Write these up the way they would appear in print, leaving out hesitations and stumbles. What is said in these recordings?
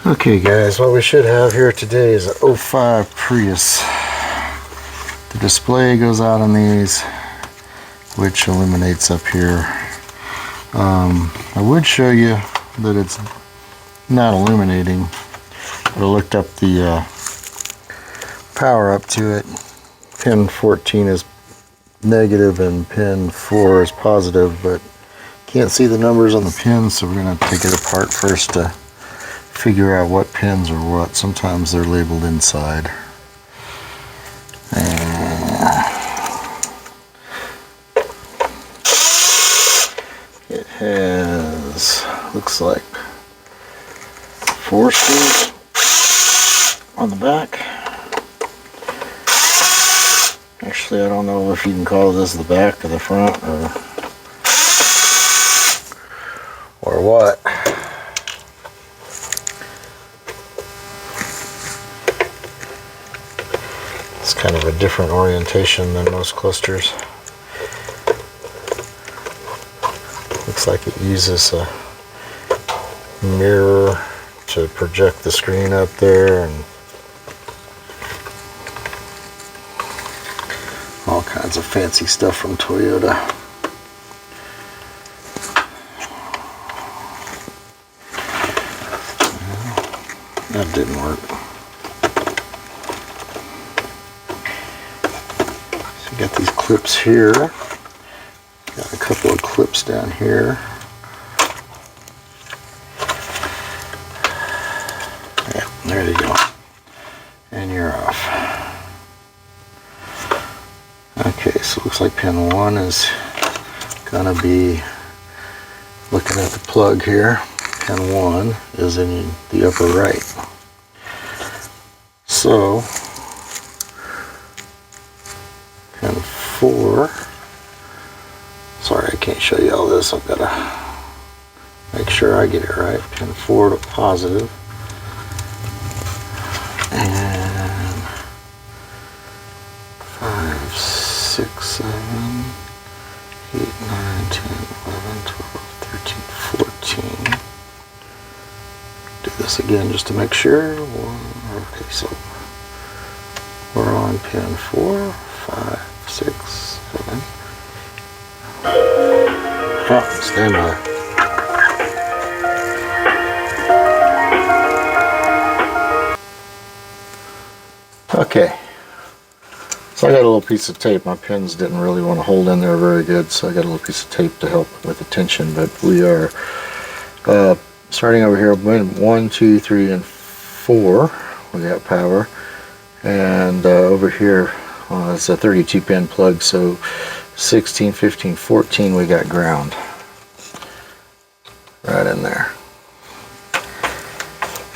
Okay guys, what we should have here today is a 05 Prius. The display goes out on these, which illuminates up here. I would show you that it's not illuminating, but I looked up the power up to it. Pin 14 is negative and pin 4 is positive, but can't see the numbers on the pins, so we're going to take it apart first to figure out what pins are what. Sometimes they're labeled inside. It has, looks like 4 screws on the back. Actually, I don't know if you can call this the back or the front or what. It's kind of a different orientation than most clusters. Looks like it uses a mirror to project the screen up there and all kinds of fancy stuff from Toyota. That didn't work. So you got these clips here. Got a couple of clips down here. Yeah, there you go. And you're off. Okay, so it looks like pin 1 is gonna be, looking at the plug here, pin 1 is in the upper right. So pin 4, sorry I can't show you all this, I've got to make sure I get it right. Pin 4 to positive, and 5, 6, 7, 8, 9, 10, 11, 12, 13, 14. Do this again just to make sure. Okay, so we're on pin 4, 5, 6, 7. Oh, stand by. Okay. So I got a little piece of tape. My pins didn't really want to hold in there very good, so I got a little piece of tape to help with the tension. But we are starting over here. 1, 2, 3, and 4. We got power, and over here it's a 32 pin plug. So 16, 15, 14. We got ground right in there.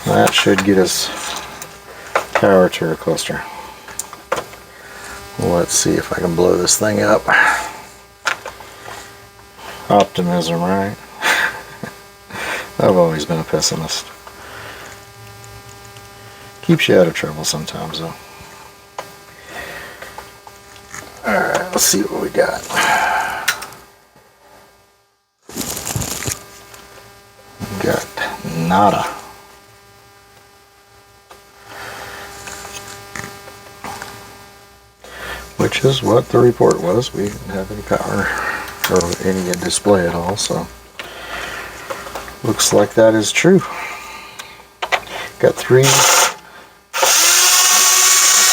That should get us power to our cluster. Let's see if I can blow this thing up. Optimism, right? I've always been a pessimist. Keeps you out of trouble sometimes, though. Alright, let's see what we got. We got nada. Which is what the report was. We didn't have any power or any display at all, so looks like that is true. Got 3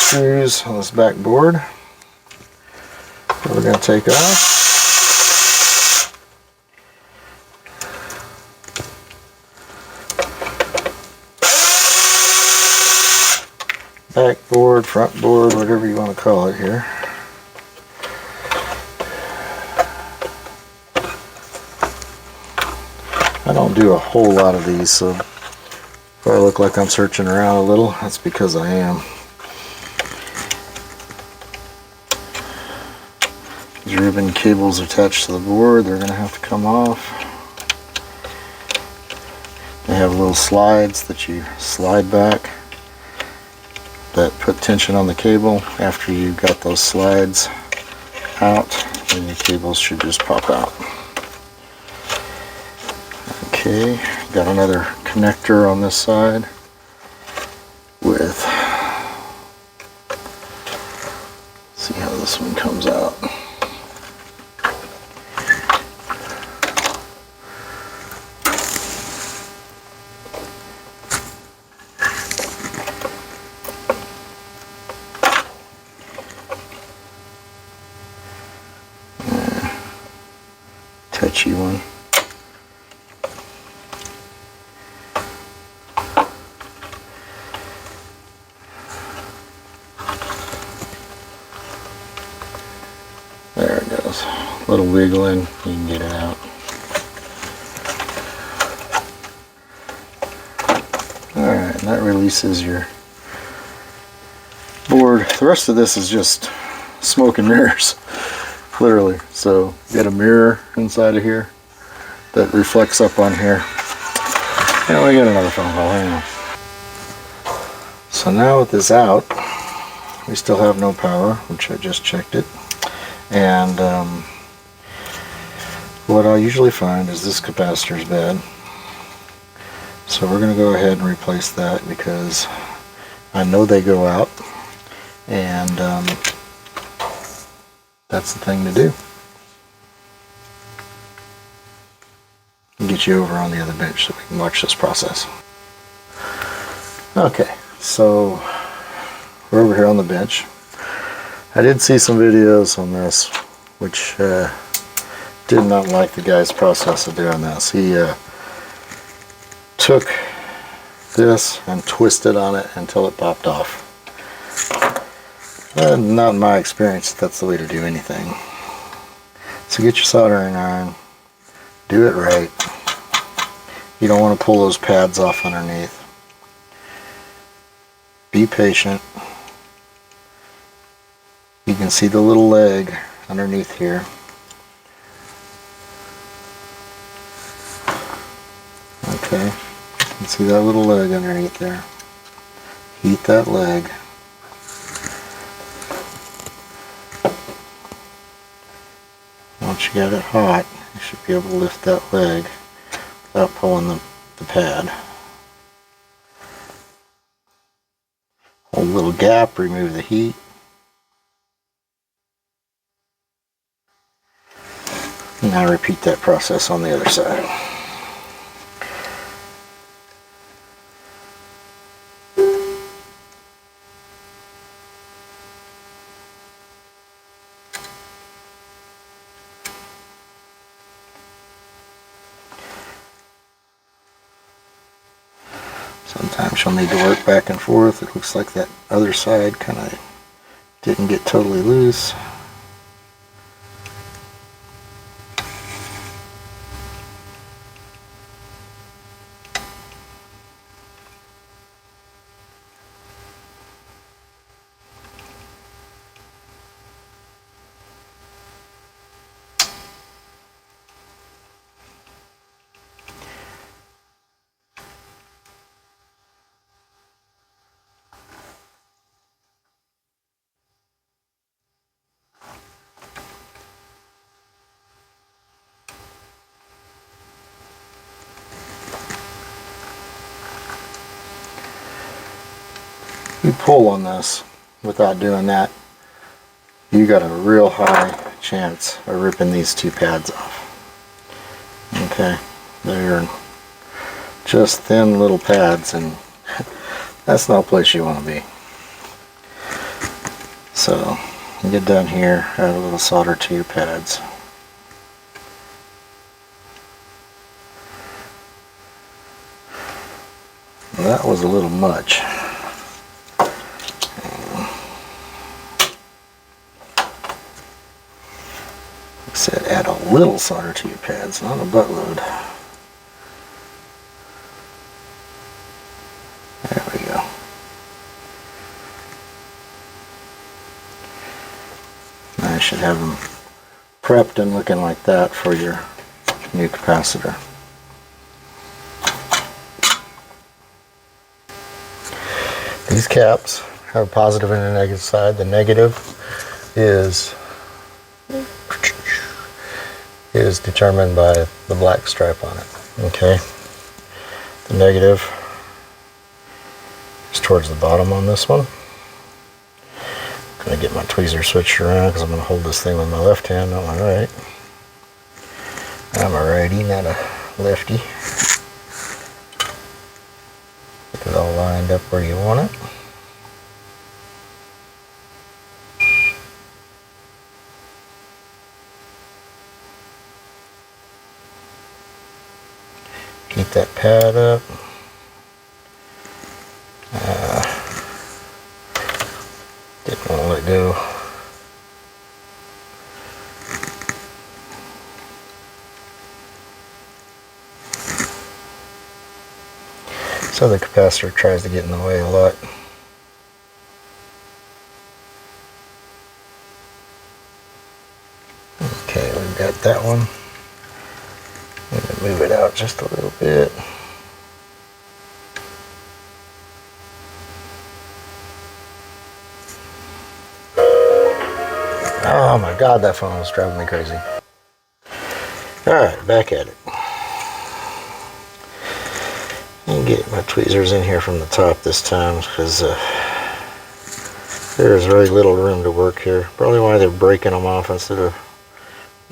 screws on this back board that we're going to take off. Back board, front board, whatever you want to call it here. I don't do a whole lot of these, so if I look like I'm searching around a little, that's because I am. These ribbon cables attached to the board, they're going to have to come off. They have little slides that you slide back that put tension on the cable. After you got those slides out, then your cables should just pop out. Okay, got another connector on this side. pitchy one. There it goes. A little wiggling, you can get it out. Alright, and that releases your board. The rest of this is just smoke and mirrors, literally. So you got a mirror inside of here that reflects up on here. And we got another phone call, hang on. So now with this out, we still have no power, which I just checked it. And what I usually find is this capacitor is bad. So we're going to go ahead and replace that because I know they go out, and that's the thing to do. Get you over on the other bench so we can watch this process. Okay, so we're over here on the bench. I did see some videos on this, which did not like the guy's process of doing this. He took this and twisted on it until it popped off. Not in my experience, that's the way to do anything. So get your soldering iron, do it right. You don't want to pull those pads off underneath. Be patient. You can see the little leg underneath here. Okay, you can see that little leg underneath there. Heat that leg. Once you get it hot, you should be able to lift that leg without pulling the pad. Hold a little gap, remove the heat. Now repeat that process on the other side. Sometimes you'll need to work back and forth. It looks like that other side kind of didn't get totally loose. You pull on this without doing that, you got a real high chance of ripping these two pads off. Okay, they're just thin little pads, and that's not a place you want to be. So you get down here, add a little solder to your pads. That was a little much. Said add a little solder to your pads, not a buttload. There we go. Now I should have them prepped and looking like that for your new capacitor. These caps have a positive and a negative side. The negative is determined by the black stripe on it. Okay, the negative is towards the bottom on this one. I'm going to get my tweezer switched around because I'm going to hold this thing with my left hand, not my right. I'm a righty, not a lefty. Get it all lined up where you want it. heat that pad up. Didn't want to let go. So the capacitor tries to get in the way a lot. Okay, we've got that one. I'm going to move it out just a little bit. Oh my God, that phone was driving me crazy. Alright, back at it. And get my tweezers in here from the top this time because there's very little room to work here. Probably why they're breaking them off instead of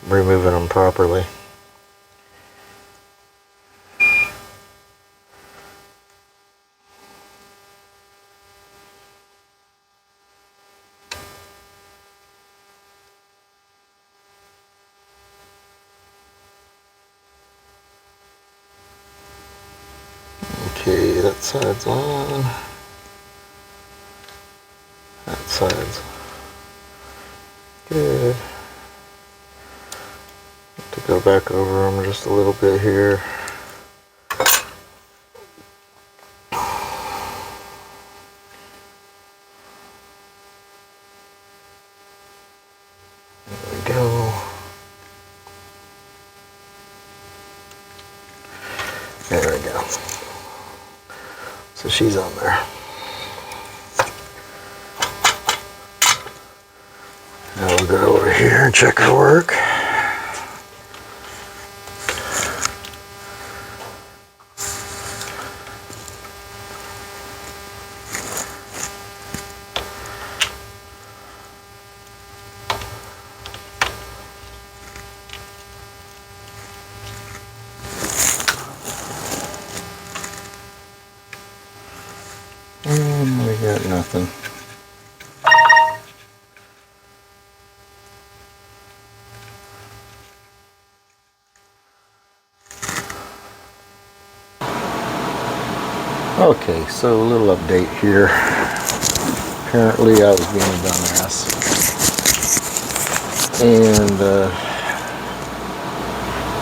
removing them properly. Okay, that side's on. That side's good. To go back over them just a little bit here. There we go. There we go. So she's on there. Now we'll go over here and check her work. And we got nothing. Okay, so a little update here. Apparently I was being a dumbass. And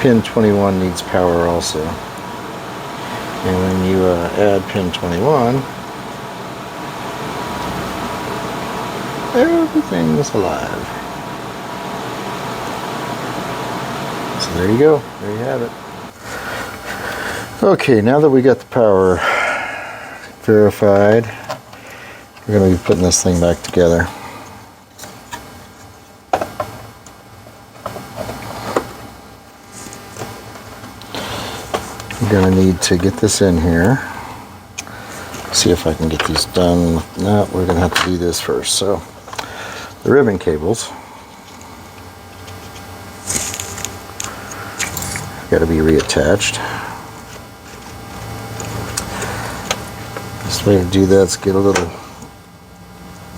pin 21 needs power also. And when you add pin 21, everything is alive. So there you go. There you have it. Okay, now that we got the power verified, we're going to be putting this thing back together. I'm going to need to get this in here. See if I can get these done. No, we're going to have to do this first. So the ribbon cables got to be reattached. Best way to do that is get a little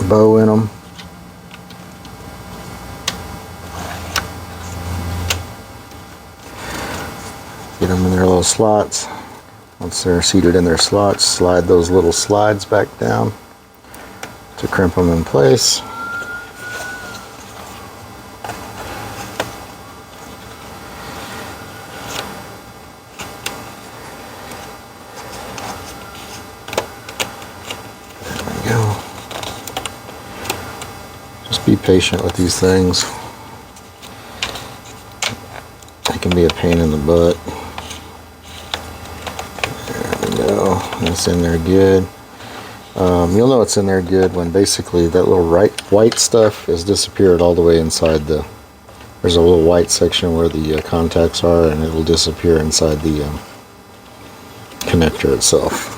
bow in them. Get them in their little slots. Once they're seated in their slots, slide those little slides back down to crimp them in place. There we go. Just be patient with these things. They can be a pain in the butt. It's in there good. You'll know it's in there good when basically that little white stuff has disappeared all the way inside the. There's a little white section where the contacts are, and it'll disappear inside the connector itself.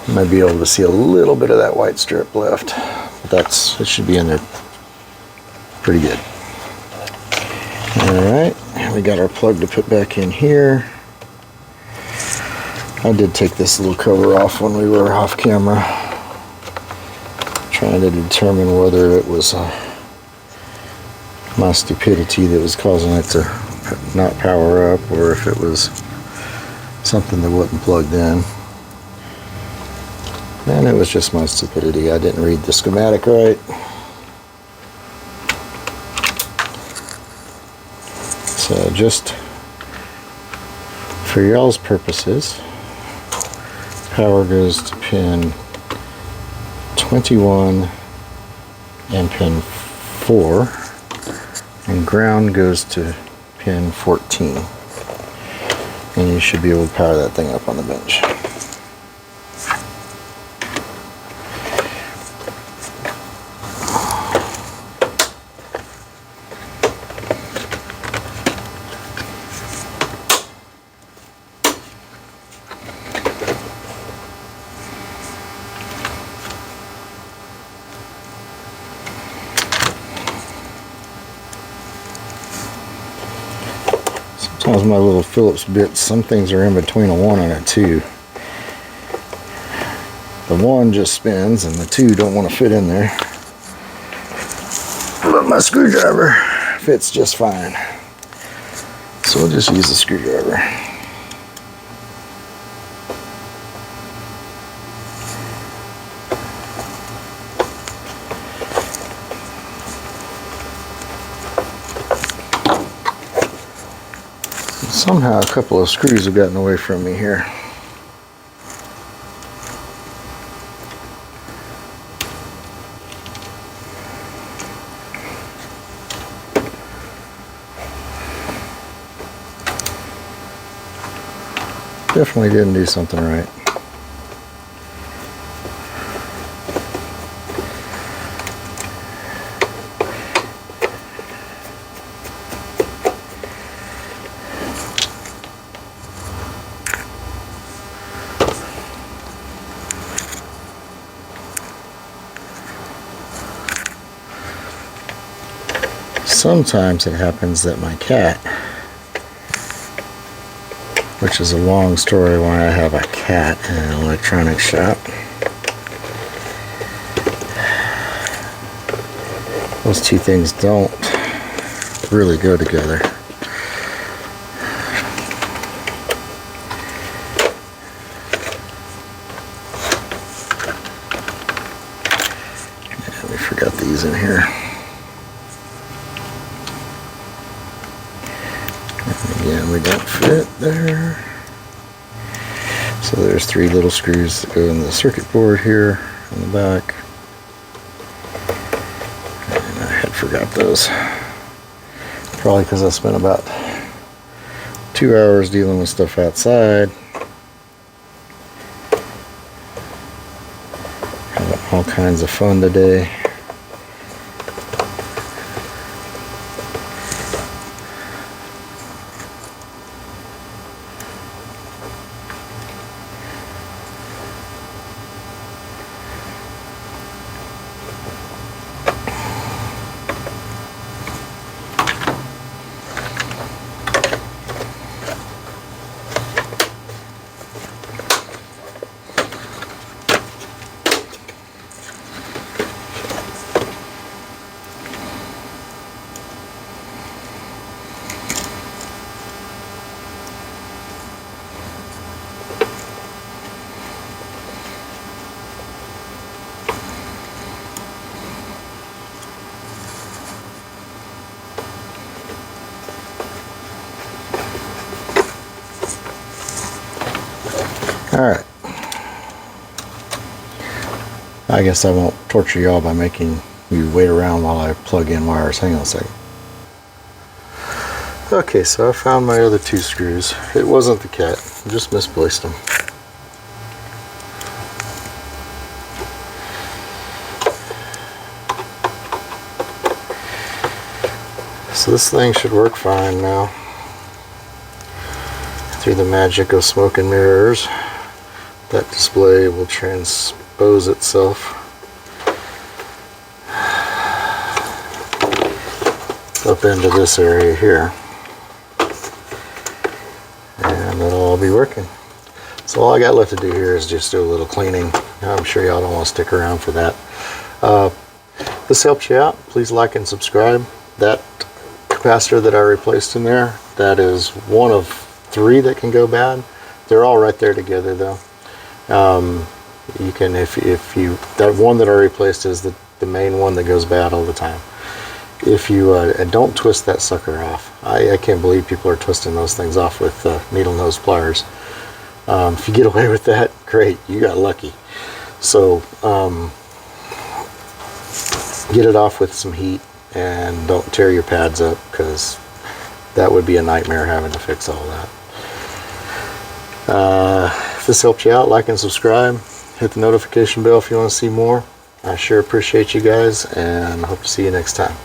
You might be able to see a little bit of that white strip left, but it should be in there pretty good. All right, we got our plug to put back in here. I did take this little cover off when we were off camera, trying to determine whether it was my stupidity that was causing it to not power up, or if it was something that wasn't plugged in. And it was just my stupidity. I didn't read the schematic right. So just for y'all's purposes, power goes to pin 21 and pin 4, and ground goes to pin 14. And you should be able to power that thing up on the bench. Sometimes my little Phillips bits, some things are in between a 1 and a 2. The 1 just spins and the 2 don't want to fit in there. But my screwdriver fits just fine. So we'll just use the screwdriver. Somehow a couple of screws have gotten away from me here. Definitely didn't do something right. Sometimes it happens that my cat, which is a long story why I have a cat in an electronics shop, those two things don't really go together. Yeah, we forgot these in here. Again, we don't fit there. So there's 3 little screws that go in the circuit board here on the back. And I had forgot those. Probably because I spent about 2 hours dealing with stuff outside. Having all kinds of fun today. Alright. I guess I won't torture y'all by making you wait around while I plug in wires. Hang on a second. Okay, so I found my other 2 screws. It wasn't the cat. I just misplaced them. So this thing should work fine now. Through the magic of smoke and mirrors, that display will transpose itself up into this area here. And it'll all be working. So all I got left to do here is just do a little cleaning. I'm sure y'all don't want to stick around for that. This helps you out. Please like and subscribe. That capacitor that I replaced in there, that is one of 3 that can go bad. They're all right there together though. You can, if you, that one that I replaced is the main one that goes bad all the time. If you don't twist that sucker off. I can't believe people are twisting those things off with needle nose pliers. If you get away with that, great, you got lucky. So get it off with some heat and don't tear your pads up, because that would be a nightmare having to fix all that. If this helped you out, like and subscribe. Hit the notification bell if you want to see more. I sure appreciate you guys, and hope to see you next time.